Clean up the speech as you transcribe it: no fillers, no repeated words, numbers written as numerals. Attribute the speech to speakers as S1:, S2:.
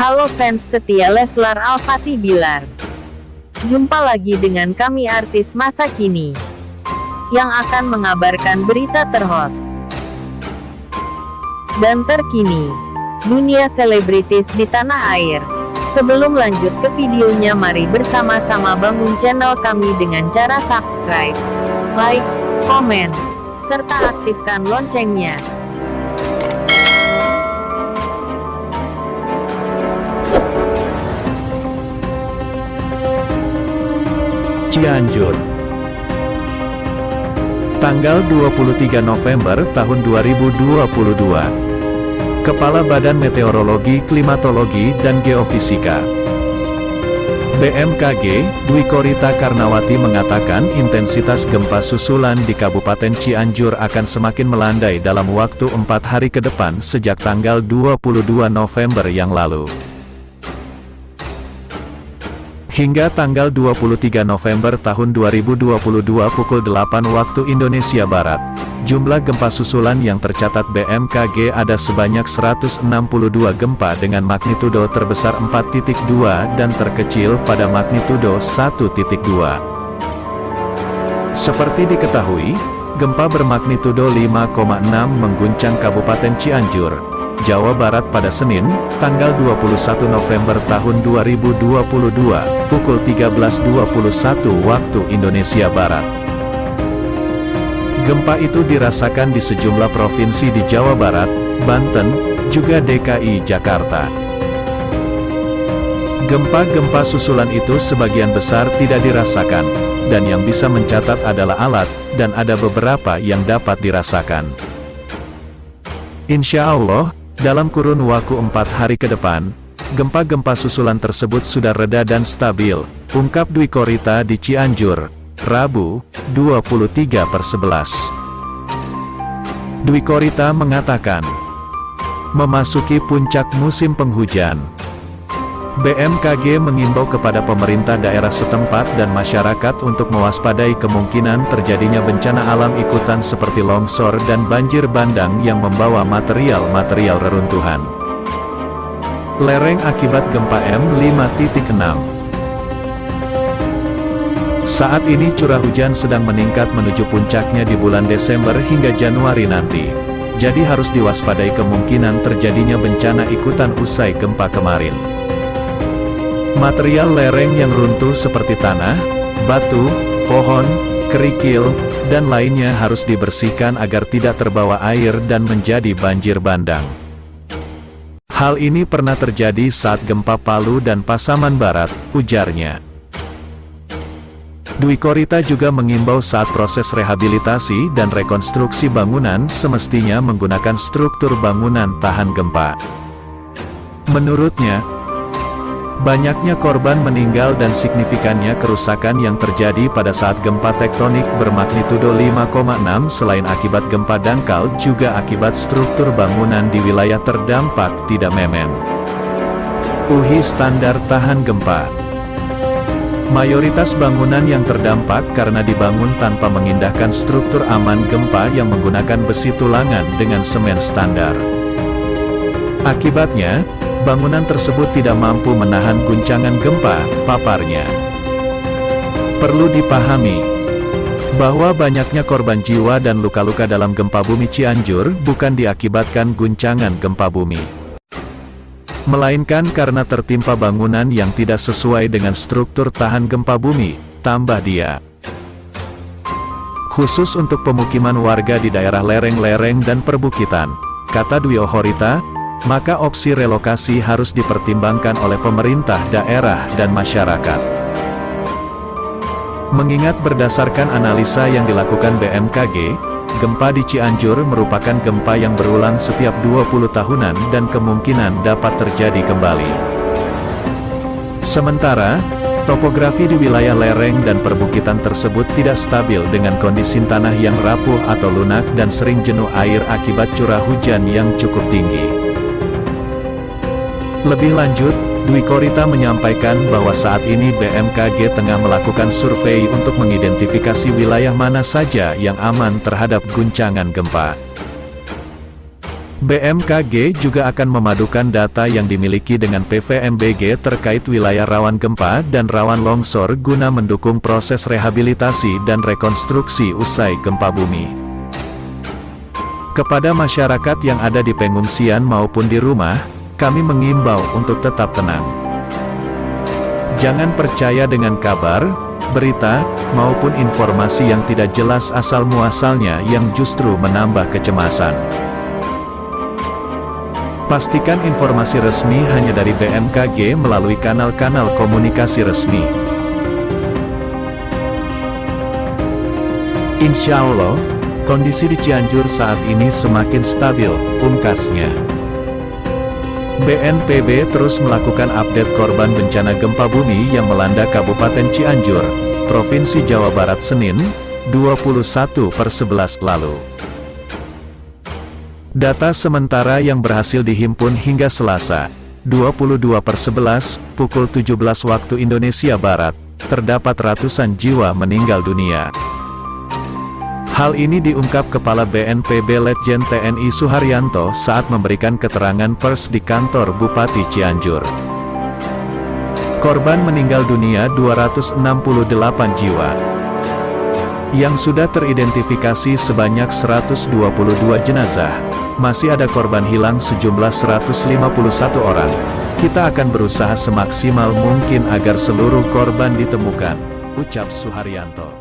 S1: Halo fans setia Leslar Al-Fatih Bilar. Jumpa lagi dengan kami artis masa kini yang akan mengabarkan berita terhot dan terkini dunia selebritis di tanah air. Sebelum lanjut ke videonya, mari bersama-sama bangun channel kami dengan cara subscribe, like, komen, serta aktifkan loncengnya.
S2: Cianjur. Tanggal 23 November tahun 2022. Kepala Badan Meteorologi, Klimatologi, dan Geofisika BMKG, Dwi Korita Karnawati mengatakan intensitas gempa susulan di Kabupaten Cianjur akan semakin melandai dalam waktu 4 hari ke depan sejak tanggal 22 November yang lalu. Hingga tanggal 23 November tahun 2022 pukul 8 waktu Indonesia Barat, jumlah gempa susulan yang tercatat BMKG ada sebanyak 162 gempa dengan magnitudo terbesar 4.2 dan terkecil pada magnitudo 1.2. Seperti diketahui, gempa bermagnitudo 5,6 mengguncang Kabupaten Cianjur, Jawa Barat pada Senin, tanggal 21 November tahun 2022, pukul 13.21 waktu Indonesia Barat. Gempa itu dirasakan di sejumlah provinsi di Jawa Barat, Banten, juga DKI Jakarta. Gempa-gempa susulan itu sebagian besar tidak dirasakan, dan yang bisa mencatat adalah alat, dan ada beberapa yang dapat dirasakan. Insya Allah, dalam kurun waktu 4 hari ke depan, gempa-gempa susulan tersebut sudah reda dan stabil, ungkap Dwi Korita di Cianjur, Rabu, 23/11. Dwi Korita mengatakan, memasuki puncak musim penghujan. BMKG mengimbau kepada pemerintah daerah setempat dan masyarakat untuk mewaspadai kemungkinan terjadinya bencana alam ikutan seperti longsor dan banjir bandang yang membawa material-material reruntuhan. Lereng akibat gempa M5.6. Saat ini curah hujan sedang meningkat menuju puncaknya di bulan Desember hingga Januari nanti. Jadi harus diwaspadai kemungkinan terjadinya bencana ikutan usai gempa kemarin. Material lereng yang runtuh seperti tanah, batu, pohon, kerikil, dan lainnya harus dibersihkan agar tidak terbawa air dan menjadi banjir bandang. Hal ini pernah terjadi saat gempa Palu dan Pasaman Barat, ujarnya. Dwi Korita juga mengimbau saat proses rehabilitasi dan rekonstruksi bangunan semestinya menggunakan struktur bangunan tahan gempa. Menurutnya, banyaknya korban meninggal dan signifikannya kerusakan yang terjadi pada saat gempa tektonik bermagnitudo 5,6 selain akibat gempa dangkal juga akibat struktur bangunan di wilayah terdampak tidak memen. UHI standar tahan gempa. Mayoritas bangunan yang terdampak karena dibangun tanpa mengindahkan struktur aman gempa yang menggunakan besi tulangan dengan semen standar. Akibatnya, bangunan tersebut tidak mampu menahan guncangan gempa, paparnya. Perlu dipahami bahwa banyaknya korban jiwa dan luka-luka dalam gempa bumi Cianjur bukan diakibatkan guncangan gempa bumi, melainkan karena tertimpa bangunan yang tidak sesuai dengan struktur tahan gempa bumi, tambah dia. Khusus untuk pemukiman warga di daerah lereng-lereng dan perbukitan, kata Dwi Korita, maka opsi relokasi harus dipertimbangkan oleh pemerintah daerah dan masyarakat. Mengingat berdasarkan analisa yang dilakukan BMKG, gempa di Cianjur merupakan gempa yang berulang setiap 20 tahunan dan kemungkinan dapat terjadi kembali. Sementara, topografi di wilayah lereng dan perbukitan tersebut tidak stabil dengan kondisi tanah yang rapuh atau lunak dan sering jenuh air akibat curah hujan yang cukup tinggi. Lebih lanjut, Dwi Korita menyampaikan bahwa saat ini BMKG tengah melakukan survei untuk mengidentifikasi wilayah mana saja yang aman terhadap guncangan gempa. BMKG juga akan memadukan data yang dimiliki dengan PVMBG terkait wilayah rawan gempa dan rawan longsor guna mendukung proses rehabilitasi dan rekonstruksi usai gempa bumi. Kepada masyarakat yang ada di pengungsian maupun di rumah, kami mengimbau untuk tetap tenang. Jangan percaya dengan kabar, berita, maupun informasi yang tidak jelas asal-muasalnya yang justru menambah kecemasan. Pastikan informasi resmi hanya dari BMKG melalui kanal-kanal komunikasi resmi. Insya Allah, kondisi di Cianjur saat ini semakin stabil, pungkasnya. BNPB terus melakukan update korban bencana gempa bumi yang melanda Kabupaten Cianjur, Provinsi Jawa Barat Senin, 21/11 lalu. Data sementara yang berhasil dihimpun hingga Selasa, 22/11, pukul 17 waktu Indonesia Barat, terdapat ratusan jiwa meninggal dunia. Hal ini diungkap Kepala BNPB Letjen TNI Suharyanto saat memberikan keterangan pers di kantor Bupati Cianjur. Korban meninggal dunia 268 jiwa. Yang sudah teridentifikasi sebanyak 122 jenazah. Masih ada korban hilang sejumlah 151 orang. Kita akan berusaha semaksimal mungkin agar seluruh korban ditemukan, ucap Suharyanto.